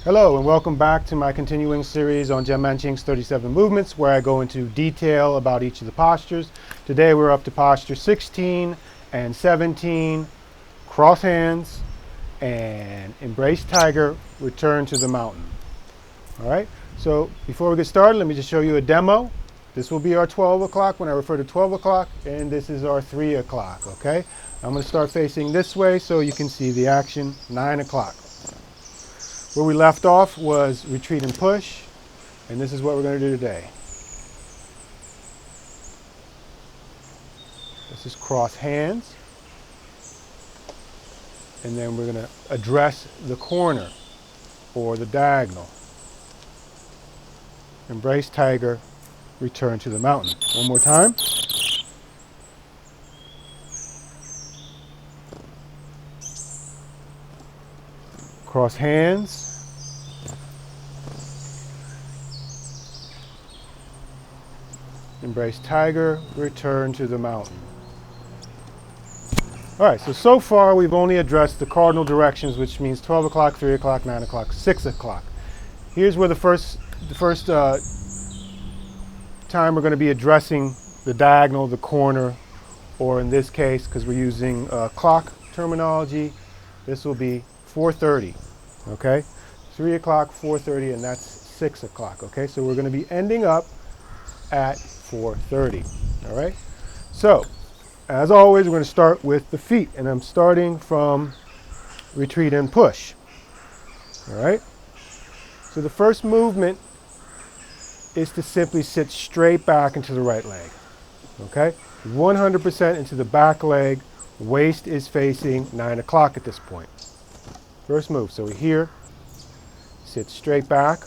Hello and welcome back to my continuing series on Qing's 37 movements, where I go into detail about each of the postures. Today we're up to posture 16 and 17, cross hands and embrace tiger, return to the mountain. All right, so before we get started, let me just show you a demo. This will be our 12 o'clock when I refer to 12 o'clock, and this is our 3 o'clock, okay? I'm going to start facing this way so you can see the action, 9 o'clock. Where we left off was retreat and push, and this is what we're going to do today. This is cross hands, and then we're going to address the corner or the diagonal. Embrace tiger, return to the mountain. One more time. Cross hands. Embrace tiger, return to the mountain. All right, so far we've only addressed the cardinal directions, which means 12 o'clock, 3 o'clock, 9 o'clock, 6 o'clock. Here's where the first time we're going to be addressing the diagonal, the corner, or in this case, because we're using clock terminology, this will be 4:30, okay? 3 o'clock, 4:30, and that's 6 o'clock, okay? So we're going to be ending up at 4:30, all right? So, as always, we're going to start with the feet, and I'm starting from retreat and push, all right? So the first movement is to simply sit straight back into the right leg, okay? 100% into the back leg, waist is facing 9 o'clock at this point. First move, so we're here, sit straight back.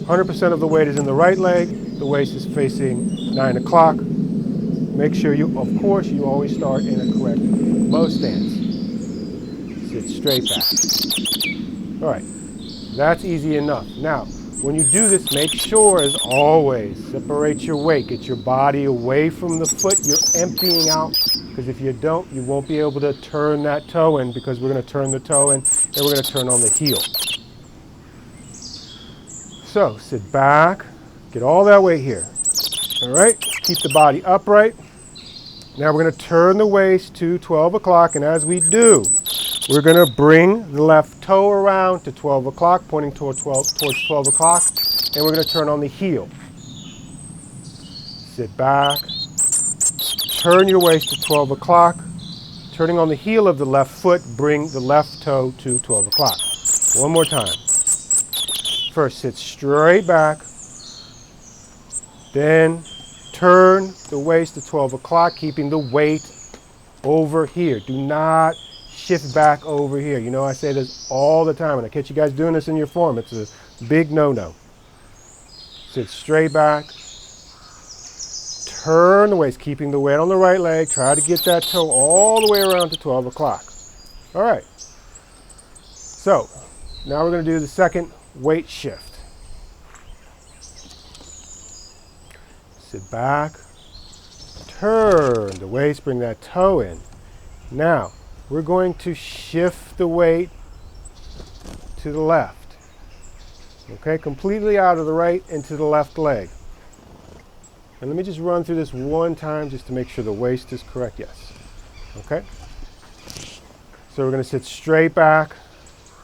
100% of the weight is in the right leg, the waist is facing 9 o'clock. Make sure you, of course, you always start in a correct bow stance. Sit straight back. All right, that's easy enough. Now, when you do this, make sure, as always, separate your weight. Get your body away from the foot. You're emptying out, because if you don't, you won't be able to turn that toe in, because we're going to turn the toe in, and we're going to turn on the heel. So, sit back, get all that weight here. All right, keep the body upright. Now we're going to turn the waist to 12 o'clock, and as we do, we're going to bring the left toe around to 12 o'clock, pointing towards 12 o'clock, and we're going to turn on the heel. Sit back, turn your waist to 12 o'clock, turning on the heel of the left foot, bring the left toe to 12 o'clock. One more time. First, sit straight back, then turn the waist to 12 o'clock, keeping the weight over here. Do not shift back over here. You know, I say this all the time, and I catch you guys doing this in your form. It's a big no-no. Sit straight back, turn the waist, keeping the weight on the right leg. Try to get that toe all the way around to 12 o'clock. All right. So, now we're going to do the second weight shift. Sit back, turn the waist, bring that toe in. Now, we're going to shift the weight to the left. Okay, completely out of the right into the left leg. And let me just run through this one time just to make sure the waist is correct. Yes. Okay. So we're going to sit straight back,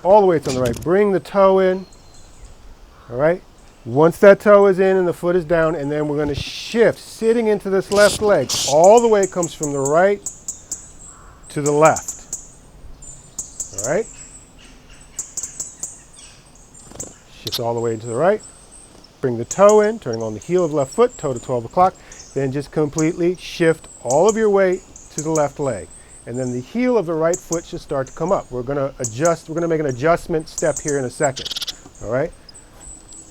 all the way to the right. Bring the toe in. All right. Once that toe is in and the foot is down, and then we're going to shift, sitting into this left leg. All the way it comes from the right to the left. All right. Shift all the way into the right. Bring the toe in, turning on the heel of the left foot, toe to 12 o'clock. Then just completely shift all of your weight to the left leg. And then the heel of the right foot should start to come up. We're going to adjust, we're going to make an adjustment step here in a second. All right.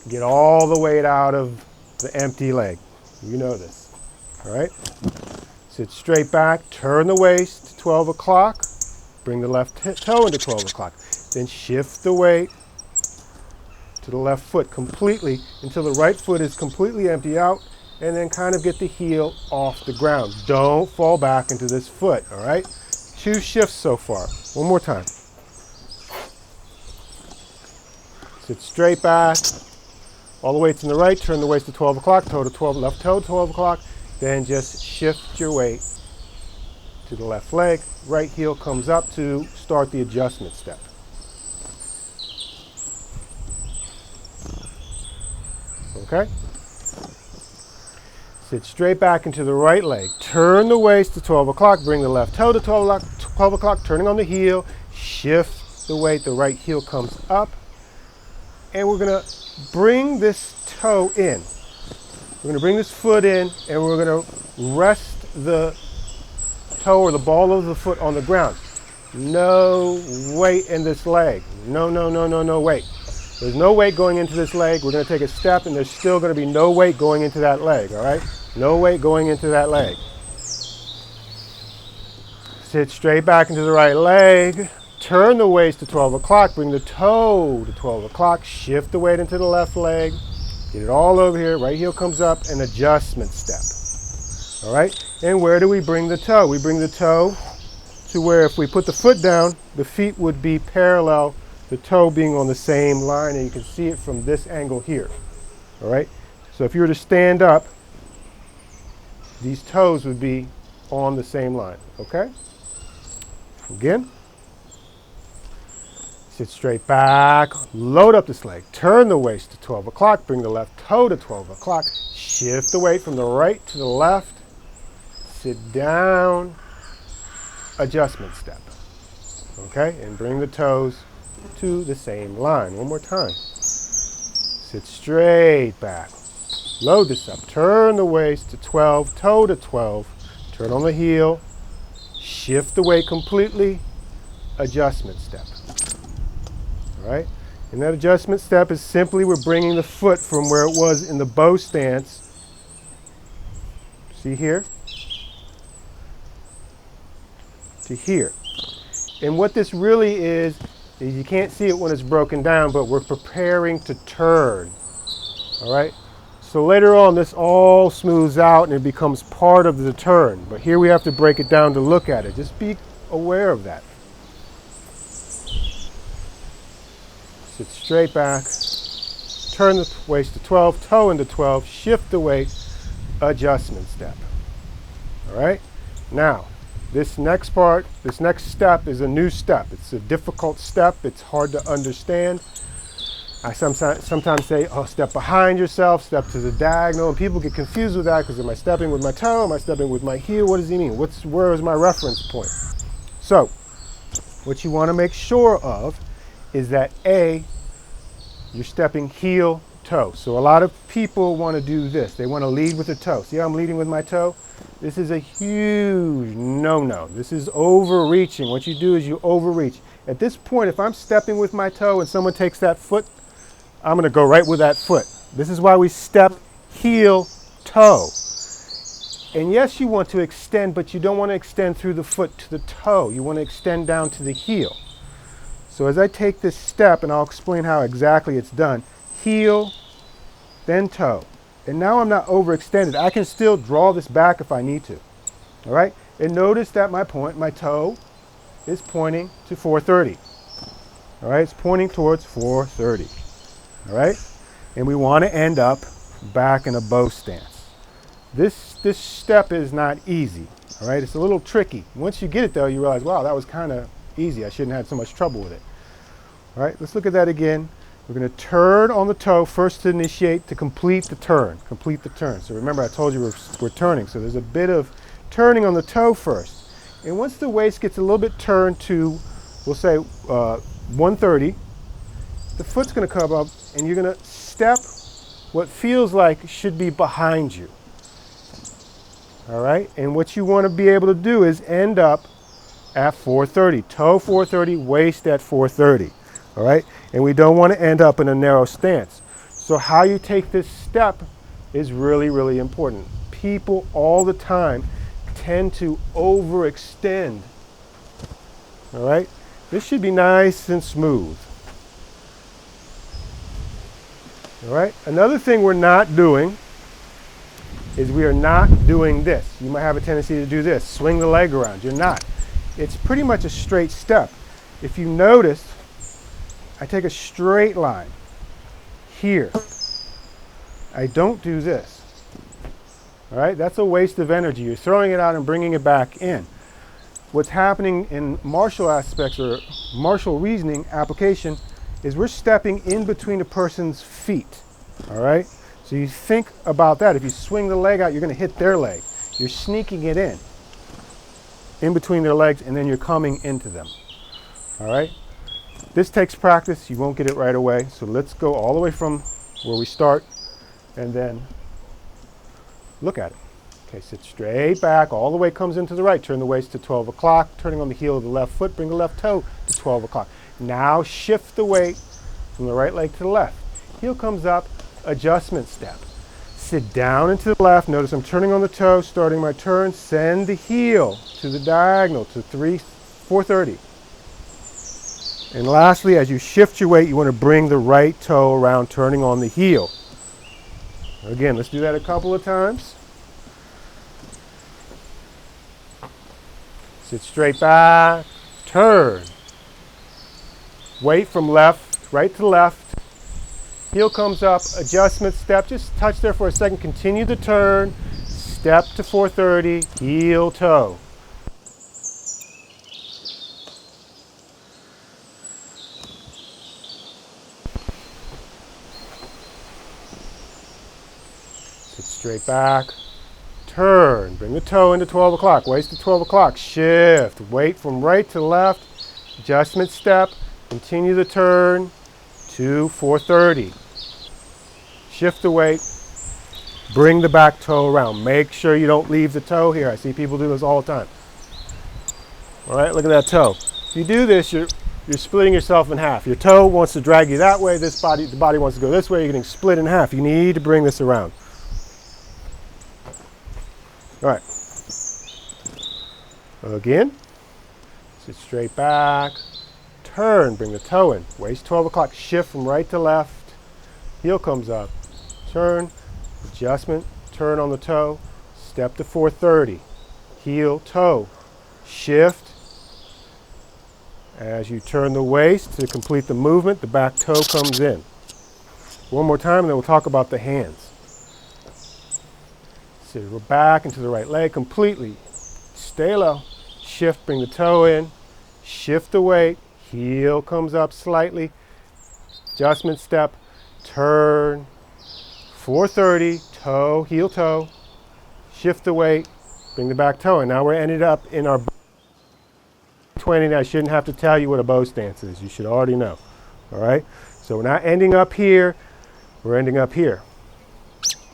Get all the weight out of the empty leg. You know this. All right. Sit straight back, turn the waist to 12 o'clock. Bring the left toe into 12 o'clock. Then shift the weight to the left foot completely until the right foot is completely empty out, and then kind of get the heel off the ground. Don't fall back into this foot, all right? 2 shifts so far. One more time. Sit straight back. All the weights in the right, turn the waist to 12 o'clock, toe to 12, left toe 12 o'clock. Then just shift your weight to the left leg. Right heel comes up to start the adjustment step. Okay? Sit straight back into the right leg. Turn the waist to 12 o'clock. Bring the left toe to 12 o'clock, turning on the heel. Shift the weight. The right heel comes up. And we're going to bring this toe in. We're going to bring this foot in, and we're going to rest the toe or the ball of the foot on the ground. No weight in this leg. No weight. There's no weight going into this leg. We're going to take a step, and there's still going to be no weight going into that leg, all right? No weight going into that leg. Sit straight back into the right leg. Turn the waist to 12 o'clock. Bring the toe to 12 o'clock. Shift the weight into the left leg. Get it all over here. Right heel comes up, an adjustment step. All right? And where do we bring the toe? We bring the toe to where if we put the foot down, the feet would be parallel, the toe being on the same line, and you can see it from this angle here. All right? So if you were to stand up, these toes would be on the same line. Okay? Again. Sit straight back, load up this leg, turn the waist to 12 o'clock, bring the left toe to 12 o'clock, shift the weight from the right to the left, sit down, adjustment step, okay? And bring the toes to the same line. One more time. Sit straight back, load this up, turn the waist to 12, toe to 12, turn on the heel, shift the weight completely, adjustment step. All right? And that adjustment step is simply we're bringing the foot from where it was in the bow stance. See here? To here. And what this really is you can't see it when it's broken down, but we're preparing to turn. All right? So later on, this all smooths out and it becomes part of the turn. But here we have to break it down to look at it. Just be aware of that. Sit straight back, turn the waist to 12, toe into 12, shift the weight, adjustment step. All right? Now, this next part, this next step is a new step. It's a difficult step. It's hard to understand. I sometimes say, oh, step behind yourself, step to the diagonal, and people get confused with that because am I stepping with my toe? Am I stepping with my heel? What does he mean? Where is my reference point? So, what you want to make sure of is that A, you're stepping heel, toe. So a lot of people want to do this. They want to lead with the toe. See how I'm leading with my toe? This is a huge no-no. This is overreaching. What you do is you overreach. At this point, if I'm stepping with my toe and someone takes that foot, I'm going to go right with that foot. This is why we step heel, toe. And yes, you want to extend, but you don't want to extend through the foot to the toe. You want to extend down to the heel. So as I take this step, and I'll explain how exactly it's done, heel, then toe. And now I'm not overextended. I can still draw this back if I need to. All right? And notice that my toe is pointing to 430. All right? It's pointing towards 430. All right? And we want to end up back in a bow stance. This step is not easy. All right? It's a little tricky. Once you get it, though, you realize, wow, that was kind of easy. I shouldn't have had so much trouble with it. All right, let's look at that again. We're going to turn on the toe first to initiate, to complete the turn. Complete the turn. So remember, I told you we're turning. So there's a bit of turning on the toe first. And once the waist gets a little bit turned to, we'll say 130, the foot's going to come up and you're going to step what feels like should be behind you. All right, and what you want to be able to do is end up at 430. Toe 430, waist at 430. All right, and we don't want to end up in a narrow stance. So how you take this step is really, really important. People all the time tend to overextend. All right, this should be nice and smooth. All right, another thing we're not doing is we are not doing this. You might have a tendency to do this, swing the leg around. You're not. It's pretty much a straight step. If you notice, I take a straight line. here. I don't do this. All right, that's a waste of energy. You're throwing it out and bringing it back in. What's happening in martial aspects or martial reasoning application is we're stepping in between a person's feet. All right, so you think about that. If you swing the leg out, you're going to hit their leg. You're sneaking it in between their legs, and then you're coming into them. All right, this takes practice. You won't get it right away. So let's go all the way from where we start and then look at it. Okay, sit straight back, all the way comes into the right. Turn the waist to 12 o'clock, turning on the heel of the left foot, bring the left toe to 12 o'clock. Now shift the weight from the right leg to the left. Heel comes up, adjustment step. Sit down into the left. Notice I'm turning on the toe, starting my turn. Send the heel to the diagonal to 430. And lastly, as you shift your weight, you want to bring the right toe around, turning on the heel. Again, let's do that a couple of times. Sit straight back, turn. Weight from right to left. Heel comes up, adjustment step. Just touch there for a second. Continue the turn. Step to 430, heel toe. Sit straight back. Turn, bring the toe into 12 o'clock, waist to 12 o'clock, shift, weight from right to left, adjustment step, continue the turn to 430. Shift the weight, bring the back toe around. Make sure you don't leave the toe here. I see people do this all the time. All right, look at that toe. If you do this, you're splitting yourself in half. Your toe wants to drag you that way, the body wants to go this way, you're getting split in half. You need to bring this around. All right, again, sit straight back, turn, bring the toe in, waist 12 o'clock, shift from right to left, heel comes up, turn, adjustment, turn on the toe, step to 430, heel, toe, shift. As you turn the waist to complete the movement, the back toe comes in. One more time, and then we'll talk about the hands. So we're back into the right leg completely. Stay low. Shift, bring the toe in. Shift the weight. Heel comes up slightly. Adjustment step. Turn. 430. Toe, heel toe. Shift the weight. Bring the back toe in. Now we're ended up in our 20. I shouldn't have to tell you what a bow stance is. You should already know. All right? So we're not ending up here. We're ending up here.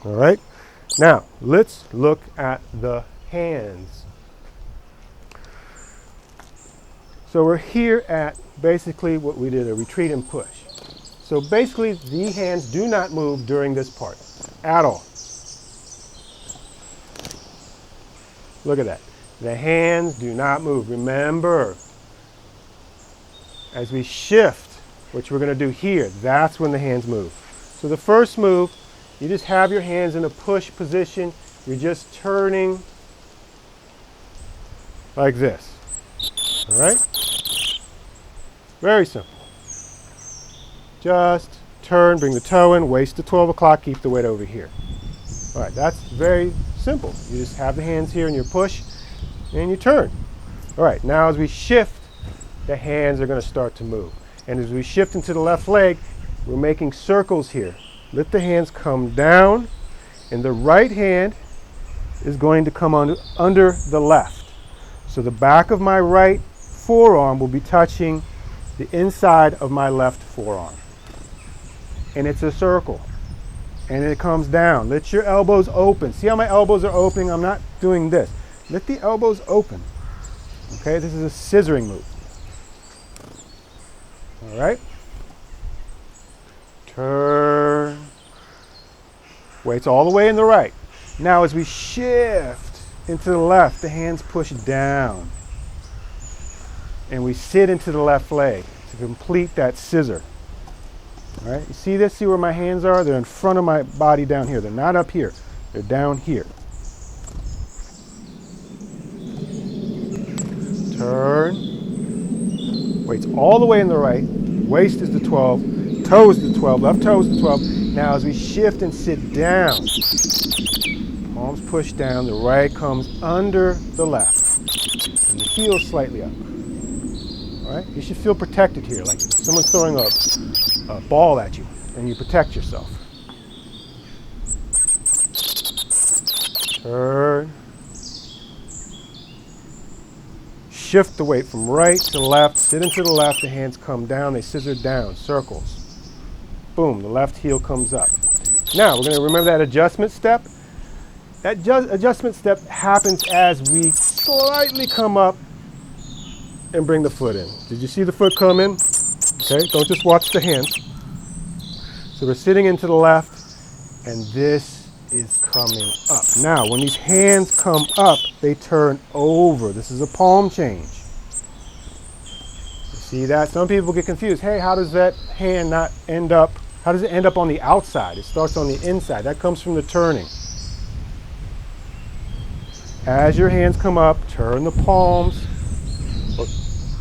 All right? Now, let's look at the hands. So we're here at basically what we did, a retreat and push. So basically, the hands do not move during this part at all. Look at that. The hands do not move. Remember, as we shift, which we're going to do here, that's when the hands move. So the first move, you just have your hands in a push position. You're just turning like this. All right? Very simple. Just turn, bring the toe in, waist to 12 o'clock, keep the weight over here. All right, that's very simple. You just have the hands here in your push and you turn. All right, now as we shift, the hands are going to start to move. And as we shift into the left leg, we're making circles here. Let the hands come down, and the right hand is going to come under the left. So the back of my right forearm will be touching the inside of my left forearm. And it's a circle. And it comes down. Let your elbows open. See how my elbows are opening? I'm not doing this. Let the elbows open. Okay, this is a scissoring move. All right. Turn. Weight's all the way in the right. Now as we shift into the left, the hands push down. And we sit into the left leg to complete that scissor. All right, you see this? See where my hands are? They're in front of my body down here. They're not up here. They're down here. Turn. Weight's all the way in the right. Waist is the 12. Toe is the 12. Left toe is the 12. Now as we shift and sit down, palms push down, the right comes under the left, and the heel slightly up. All right? You should feel protected here, like someone's throwing a ball at you, and you protect yourself. Turn. Shift the weight from right to left, sit into the left, the hands come down, they scissor down, circles. Boom, the left heel comes up. Now, we're going to remember that adjustment step. That adjustment step happens as we slightly come up and bring the foot in. Did you see the foot come in? Okay, don't just watch the hands. So we're sitting into the left, and this is coming up. Now, when these hands come up, they turn over. This is a palm change. You see that? Some people get confused. Hey, how does that hand not end up? How does it end up on the outside? It starts on the inside. That comes from the turning. As your hands come up, turn the palms.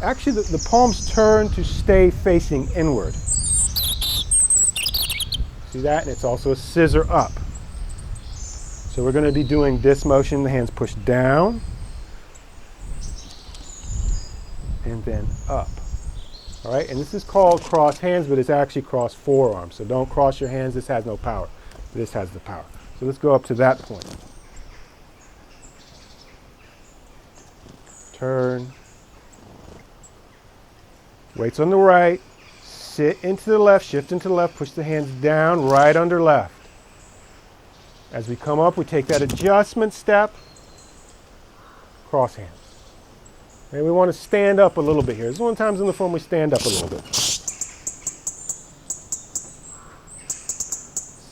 Actually, the palms turn to stay facing inward. See that? And it's also a scissor up. So we're going to be doing this motion. The hands push down and then up. All right, and this is called cross hands, but it's actually cross forearms. So don't cross your hands. This has no power. This has the power. So let's go up to that point. Turn. Weights on the right. Sit into the left, shift into the left, push the hands down, right under left. As we come up, we take that adjustment step, cross hands. And we want to stand up a little bit here. This is one of the times in the form we stand up a little bit.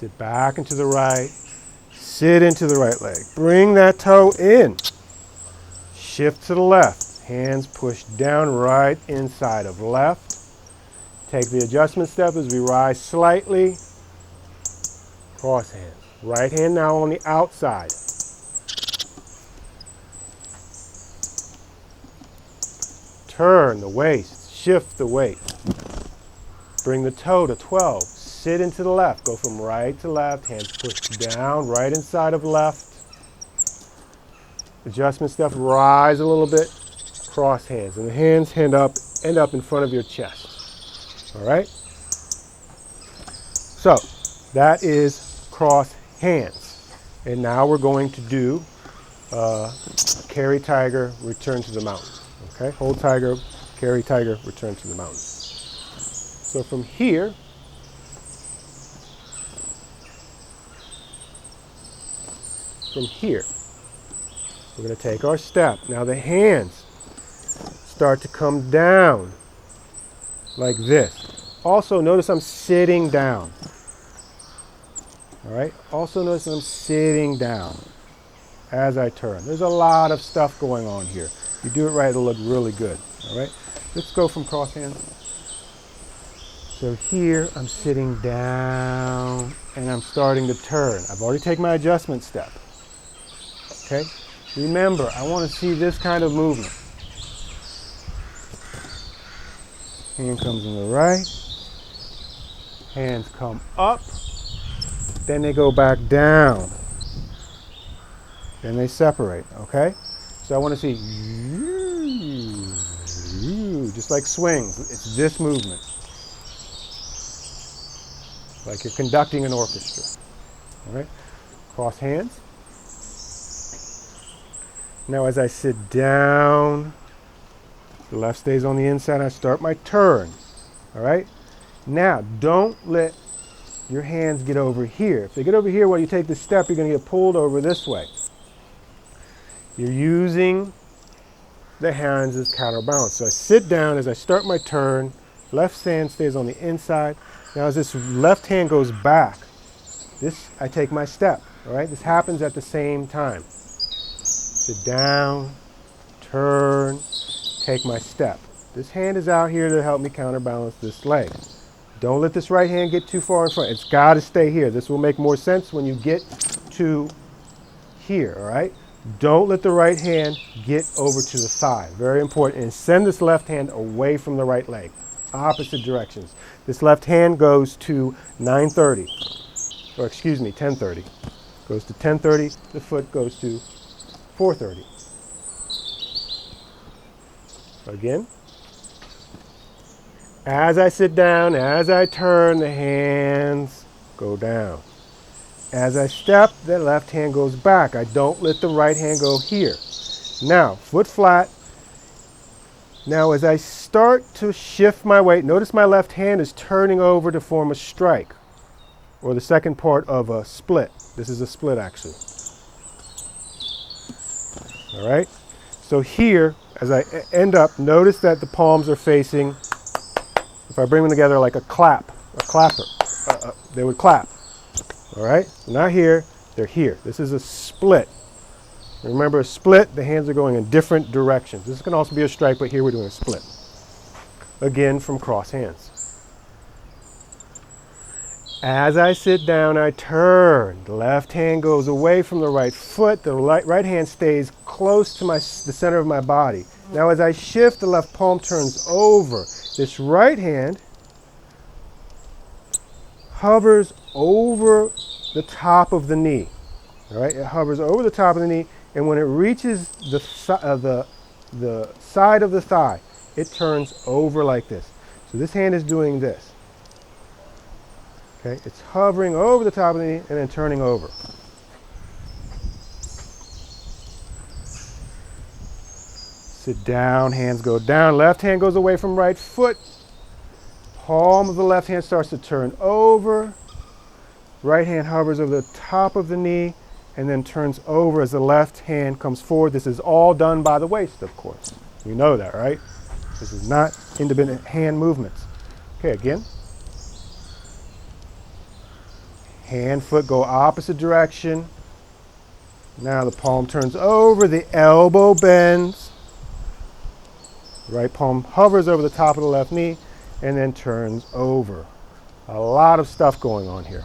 Sit back into the right, sit into the right leg. Bring that toe in. Shift to the left. Hands push down right inside of left. Take the adjustment step as we rise slightly. Cross hands. Right hand now on the outside. Turn the waist, shift the weight. Bring the toe to 12. Sit into the left. Go from right to left. Hands push down, right inside of left. Adjustment step, rise a little bit. Cross hands. And the hands end up in front of your chest. All right? So, that is cross hands. And now we're going to do carry tiger, return to the mountain. Okay, hold tiger, carry tiger, return to the mountain. So from here, we're going to take our step. Now the hands start to come down like this. Also notice I'm sitting down. All right, also notice I'm sitting down as I turn. There's a lot of stuff going on here. If you do it right, it'll look really good. All right, let's go from cross hands. So here I'm sitting down and I'm starting to turn. I've already taken my adjustment step. Okay, remember, I want to see this kind of movement. Hand comes in the right, hands come up, then they go back down, then they separate, okay? So I want to see, just like swings, it's this movement. Like you're conducting an orchestra, all right? Cross hands. Now as I sit down, the left stays on the inside, I start my turn, all right? Now, don't let your hands get over here. If they get over here while you take the step, you're going to get pulled over this way. You're using the hands as counterbalance. So I sit down as I start my turn, left hand stays on the inside. Now as this left hand goes back, I take my step, all right? This happens at the same time. Sit down, turn, take my step. This hand is out here to help me counterbalance this leg. Don't let this right hand get too far in front. It's got to stay here. This will make more sense when you get to here, all right? Don't let the right hand get over to the side. Very important. And send this left hand away from the right leg. Opposite directions. This left hand goes to 930. or excuse me, 10:30. Goes to 10:30, the foot goes to 4:30. Again. As I sit down, as I turn, the hands go down. As I step, the left hand goes back. I don't let the right hand go here. Now, foot flat. Now, as I start to shift my weight, notice my left hand is turning over to form a strike, or the second part of a split. This is a split, actually. All right? So here, as I end up, notice that the palms are facing, if I bring them together like a clapper, they would clap. All right? Not here, they're here. This is a split. Remember, a split, the hands are going in different directions. This can also be a strike, but here we're doing a split. Again, from cross hands. As I sit down, I turn. The left hand goes away from the right foot. The right hand stays close to the center of my body. Now, as I shift, the left palm turns over. This right hand hovers over the top of the knee. All right, it hovers over the top of the knee, and when it reaches the side of the thigh, it turns over like this. So this hand is doing this. Okay, it's hovering over the top of the knee and then turning over. Sit down, hands go down. Left hand goes away from right foot. Palm of the left hand starts to turn over. Right hand hovers over the top of the knee and then turns over as the left hand comes forward. This is all done by the waist, of course. You know that, right? This is not independent hand movements. Okay, again. Hand, foot go opposite direction. Now the palm turns over, the elbow bends. Right palm hovers over the top of the left knee and then turns over. A lot of stuff going on here.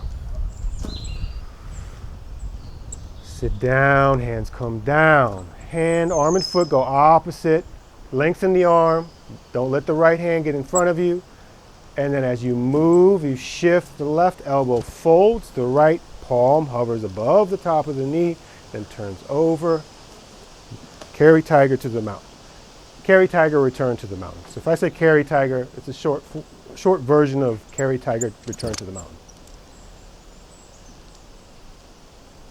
Sit down, hands come down. Hand, arm, and foot go opposite. Lengthen the arm. Don't let the right hand get in front of you. And then as you move, you shift. The left elbow folds. The right palm hovers above the top of the knee, then turns over. Carry tiger to the mountain. Carry tiger, return to the mountain. So if I say carry tiger, it's a short version of carry tiger, return to the mountain.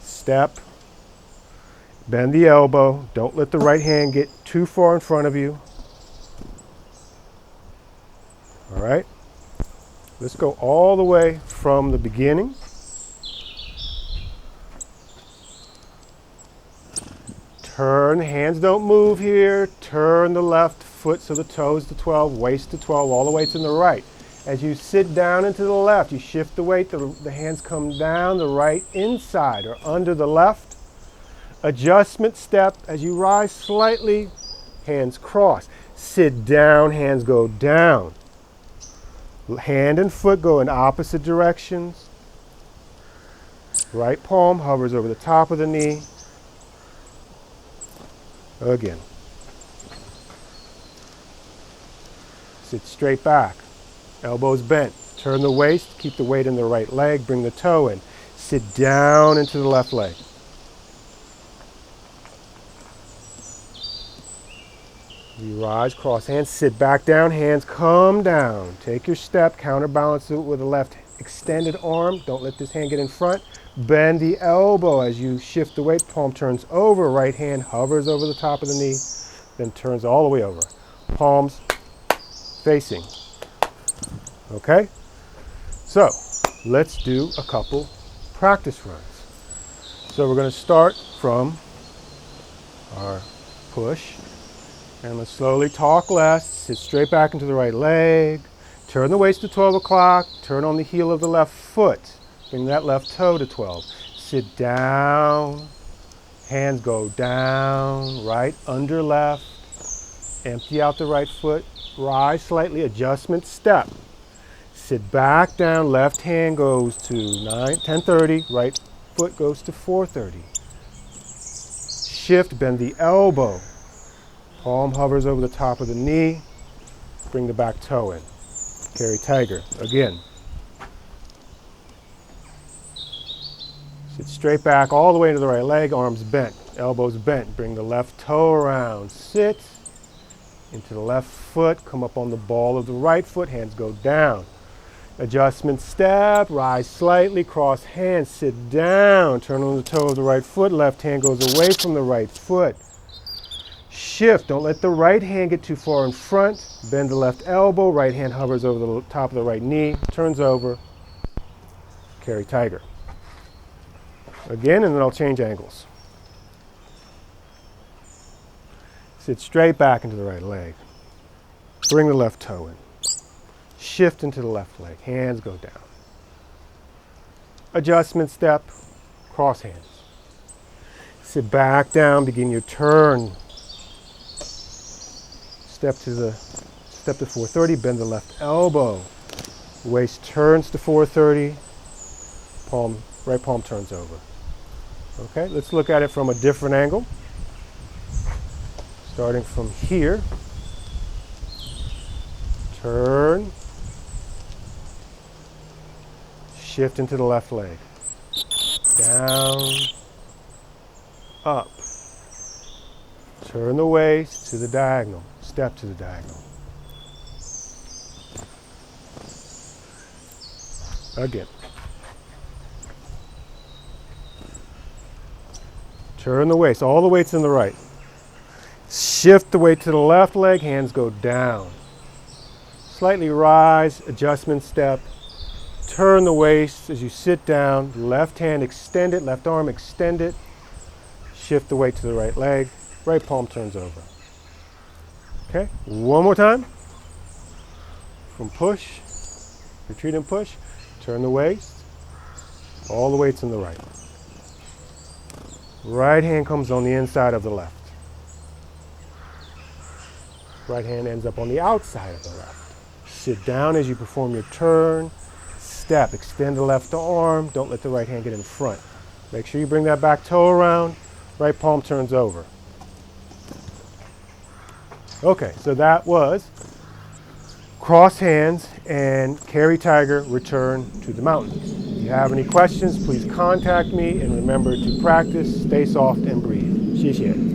Step. Bend the elbow. Don't let the right hand get too far in front of you. All right. Let's go all the way from the beginning. Turn, hands don't move here. Turn the left foot so the toes to 12, waist to 12, all the way to the right. As you sit down into the left, you shift the weight, the hands come down, the right inside or under the left. Adjustment step, as you rise slightly, hands cross. Sit down, hands go down. Hand and foot go in opposite directions. Right palm hovers over the top of the knee. Again. Sit straight back. Elbows bent. Turn the waist. Keep the weight in the right leg. Bring the toe in. Sit down into the left leg. You rise, cross hands, sit back down, hands come down. Take your step, counterbalance it with a left extended arm. Don't let this hand get in front. Bend the elbow as you shift the weight. Palm turns over, right hand hovers over the top of the knee, then turns all the way over. Palms facing. Okay? So, let's do a couple practice runs. So we're going to start from our push. And let's slowly talk less. Sit straight back into the right leg. Turn the waist to 12 o'clock. Turn on the heel of the left foot. Bring that left toe to 12. Sit down. Hands go down. Right under left. Empty out the right foot. Rise slightly. Adjustment step. Sit back down. Left hand goes to 10:30. Right foot goes to 4:30. Shift. Bend the elbow. Palm hovers over the top of the knee. Bring the back toe in. Carry tiger. Again. Sit straight back all the way into the right leg, arms bent, elbows bent. Bring the left toe around. Sit into the left foot, come up on the ball of the right foot, hands go down. Adjustment step, rise slightly, cross hands, sit down, turn on the toe of the right foot, left hand goes away from the right foot. Shift, don't let the right hand get too far in front, bend the left elbow, right hand hovers over the top of the right knee, turns over, carry tiger. Again, and then I'll change angles. Sit straight back into the right leg, bring the left toe in. Shift into the left leg, hands go down. Adjustment step, cross hands. Sit back down, begin your turn. Step to 430, bend the left elbow. Waist turns to 430, right palm turns over. Okay, let's look at it from a different angle. Starting from here, turn. Shift into the left leg. Down, up. Turn the waist to the diagonal. Step to the diagonal. Again. Turn the waist. All the weight's in the right. Shift the weight to the left leg. Hands go down. Slightly rise. Adjustment step. Turn the waist as you sit down, left hand extend it, left arm extend it, shift the weight to the right leg, right palm turns over. Okay, one more time. From push, retreat and push, turn the waist, all the weight's in the right. Right hand comes on the inside of the left. Right hand ends up on the outside of the left. Sit down as you perform your turn. Step, extend the left arm, don't let the right hand get in front. Make sure you bring that back toe around, right palm turns over. Okay, so that was cross hands and carry tiger, return to the mountains. If you have any questions, please contact me, and remember to practice, stay soft, and breathe. 谢谢。